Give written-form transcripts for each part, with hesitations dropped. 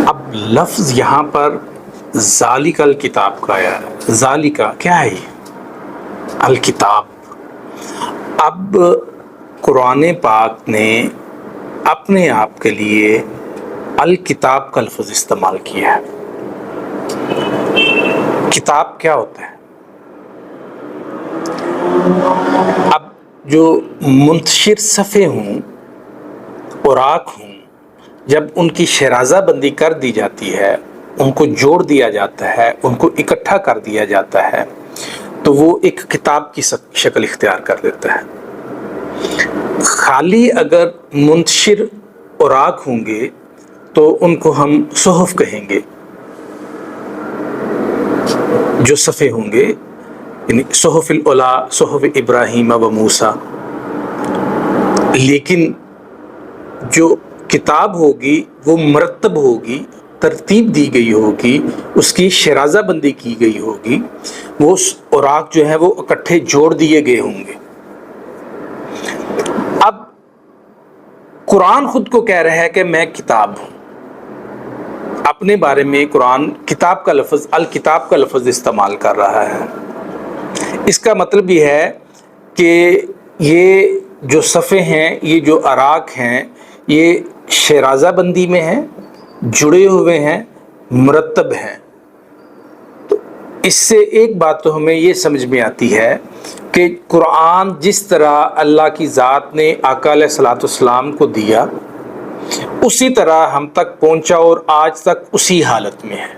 اب لفظ یہاں پر ذالک الکتاب کا آیا ہے. ذالک کیا ہے؟ الکتاب. اب قرآن پاک نے اپنے آپ کے لیے الکتاب کا لفظ استعمال کیا ہے. کتاب کیا ہوتا ہے؟ اب جو منتشر صفحے ہوں، اوراق ہوں، جب ان کی شیرازہ بندی کر دی جاتی ہے، ان کو جوڑ دیا جاتا ہے، ان کو اکٹھا کر دیا جاتا ہے، تو وہ ایک کتاب کی شکل اختیار کر لیتا ہے. خالی اگر منتشر اوراق ہوں گے تو ان کو ہم صحف کہیں گے. جو صفحے ہوں گے یعنی صحف الاولیاء، صحف ابراہیم و موسیٰ. لیکن جو کتاب ہوگی وہ مرتب ہوگی، ترتیب دی گئی ہوگی، اس کی شیرازہ بندی کی گئی ہوگی، وہ اوراق جو ہیں وہ اکٹھے جوڑ دیے گئے ہوں گے. اب قرآن خود کو کہہ رہا ہے کہ میں کتاب ہوں. اپنے بارے میں قرآن کتاب کا لفظ، الکتاب کا لفظ استعمال کر رہا ہے. اس کا مطلب یہ ہے کہ یہ جو صفحے ہیں، یہ جو اوراق ہیں، یہ شیرازہ بندی میں ہیں، جڑے ہوئے ہیں، مرتب ہیں. تو اس سے ایک بات تو ہمیں یہ سمجھ میں آتی ہے کہ قرآن جس طرح اللہ کی ذات نے آقا علیہ الصلوۃ والسلام کو دیا، اسی طرح ہم تک پہنچا اور آج تک اسی حالت میں ہے.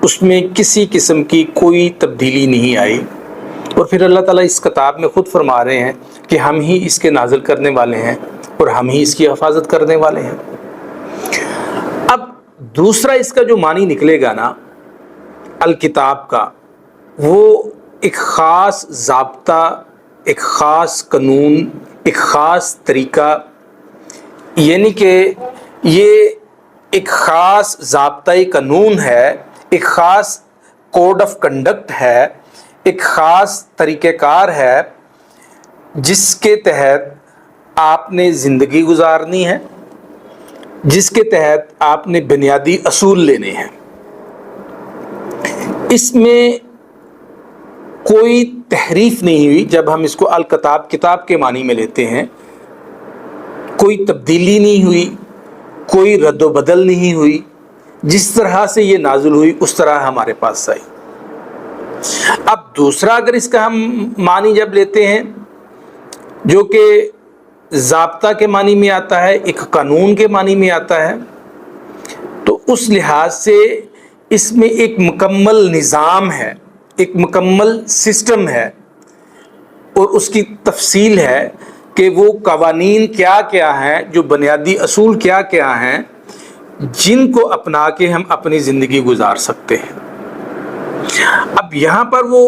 اس میں کسی قسم کی کوئی تبدیلی نہیں آئی. اور پھر اللہ تعالیٰ اس کتاب میں خود فرما رہے ہیں کہ ہم ہی اس کے نازل کرنے والے ہیں اور ہم ہی اس کی حفاظت کرنے والے ہیں. اب دوسرا اس کا جو معنی نکلے گا نا الکتاب کا، وہ ایک خاص ضابطہ، ایک خاص قانون، ایک خاص طریقہ، یعنی کہ یہ ایک خاص ضابطۂ قانون ہے، ایک خاص کوڈ آف کنڈکٹ ہے، ایک خاص طریقہ کار ہے جس کے تحت آپ نے زندگی گزارنی ہے، جس کے تحت آپ نے بنیادی اصول لینے ہیں. اس میں کوئی تحریف نہیں ہوئی. جب ہم اس کو الکتاب، کتاب کے معنی میں لیتے ہیں، کوئی تبدیلی نہیں ہوئی، کوئی رد و بدل نہیں ہوئی. جس طرح سے یہ نازل ہوئی اس طرح ہمارے پاس آئی. اب دوسرا اگر اس کا ہم معنی جب لیتے ہیں جو کہ ضابطہ کے معنی میں آتا ہے، ایک قانون کے معنی میں آتا ہے، تو اس لحاظ سے اس میں ایک مکمل نظام ہے، ایک مکمل سسٹم ہے، اور اس کی تفصیل ہے کہ وہ قوانین کیا کیا ہیں، جو بنیادی اصول کیا کیا ہیں، جن کو اپنا کے ہم اپنی زندگی گزار سکتے ہیں. اب یہاں پر وہ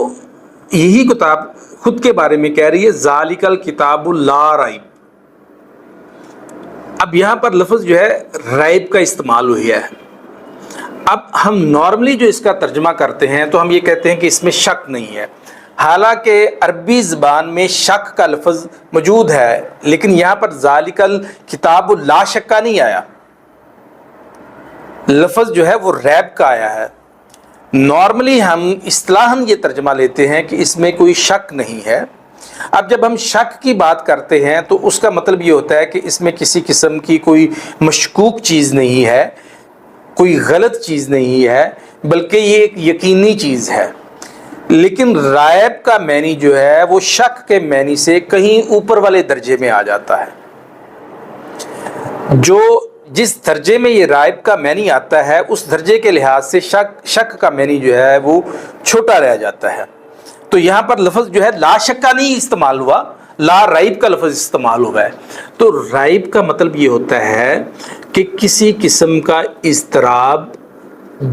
یہی کتاب خود کے بارے میں کہہ رہی ہے ذالک الکتاب لا ریب. اب یہاں پر لفظ جو ہے ریب کا استعمال ہوا ہے. اب ہم نارملی جو اس کا ترجمہ کرتے ہیں تو ہم یہ کہتے ہیں کہ اس میں شک نہیں ہے. حالانکہ عربی زبان میں شک کا لفظ موجود ہے، لیکن یہاں پر ذالک الکتاب لا شک نہیں آیا. لفظ جو ہے وہ ریب کا آیا ہے. نارملی ہم اصطلاحاً یہ ترجمہ لیتے ہیں کہ اس میں کوئی شک نہیں ہے. اب جب ہم شک کی بات کرتے ہیں تو اس کا مطلب یہ ہوتا ہے کہ اس میں کسی قسم کی کوئی مشکوک چیز نہیں ہے، کوئی غلط چیز نہیں ہے، بلکہ یہ ایک یقینی چیز ہے. لیکن ریب کا معنی جو ہے وہ شک کے معنی سے کہیں اوپر والے درجے میں آ جاتا ہے. جو جس درجے میں یہ ریب کا معنی آتا ہے اس درجے کے لحاظ سے شک کا معنی جو ہے وہ چھوٹا رہ جاتا ہے. تو یہاں پر لفظ جو ہے لا شک کا نہیں استعمال ہوا، لا ریب کا لفظ استعمال ہوا ہے. تو ریب کا مطلب یہ ہوتا ہے کہ کسی قسم کا اضطراب،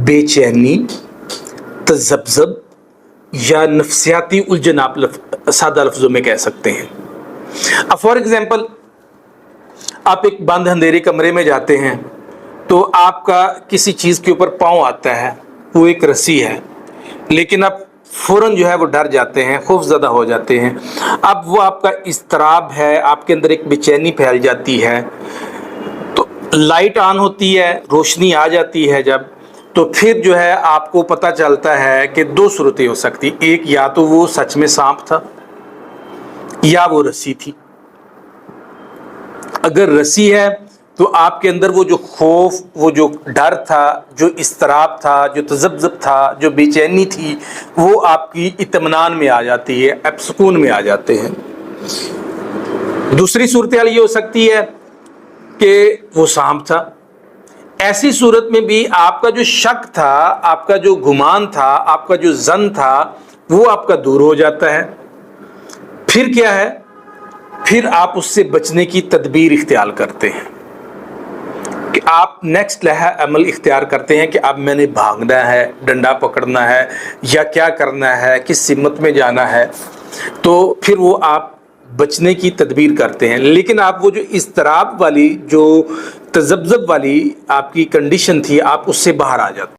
بے چینی، تذبذب یا نفسیاتی الجھن آپ سادہ لفظوں میں کہہ سکتے ہیں. اب فار ایگزامپل آپ ایک بند اندھیرے کمرے میں جاتے ہیں تو آپ کا کسی چیز کے اوپر پاؤں آتا ہے، وہ ایک رسی ہے، لیکن آپ فوراً جو ہے وہ ڈر جاتے ہیں، خوف زدہ ہو جاتے ہیں. اب وہ آپ کا اضطراب ہے، آپ کے اندر ایک بے چینی پھیل جاتی ہے. تو لائٹ آن ہوتی ہے، روشنی آ جاتی ہے جب، تو پھر جو ہے آپ کو پتہ چلتا ہے کہ دو صورتیں ہو سکتی، ایک یا تو وہ سچ میں سانپ تھا یا وہ رسی تھی۔ اگر رسی ہے تو آپ کے اندر وہ جو خوف، وہ جو ڈر تھا، جو اضطراب تھا، جو تذبذب تھا، جو بے چینی تھی، وہ آپ کی اطمینان میں آ جاتی ہے، آپ سکون میں آ جاتے ہیں۔ دوسری صورتحال یہ ہو سکتی ہے کہ وہ سانپ تھا۔ ایسی صورت میں بھی آپ کا جو شک تھا، آپ کا جو گمان تھا، آپ کا جو ظن تھا، وہ آپ کا دور ہو جاتا ہے۔ پھر کیا ہے؟ پھر آپ اس سے بچنے کی تدبیر اختیار کرتے ہیں کہ آپ نیکسٹ عمل اختیار کرتے ہیں کہ اب میں نے بھاگنا ہے، ڈنڈا پکڑنا ہے، یا کیا کرنا ہے، کس سمت میں جانا ہے، تو پھر وہ آپ بچنے کی تدبیر کرتے ہیں۔ لیکن آپ وہ جو اضطراب والی، جو تذبذب والی آپ کی کنڈیشن تھی، آپ اس سے باہر آ جاتے ہیں۔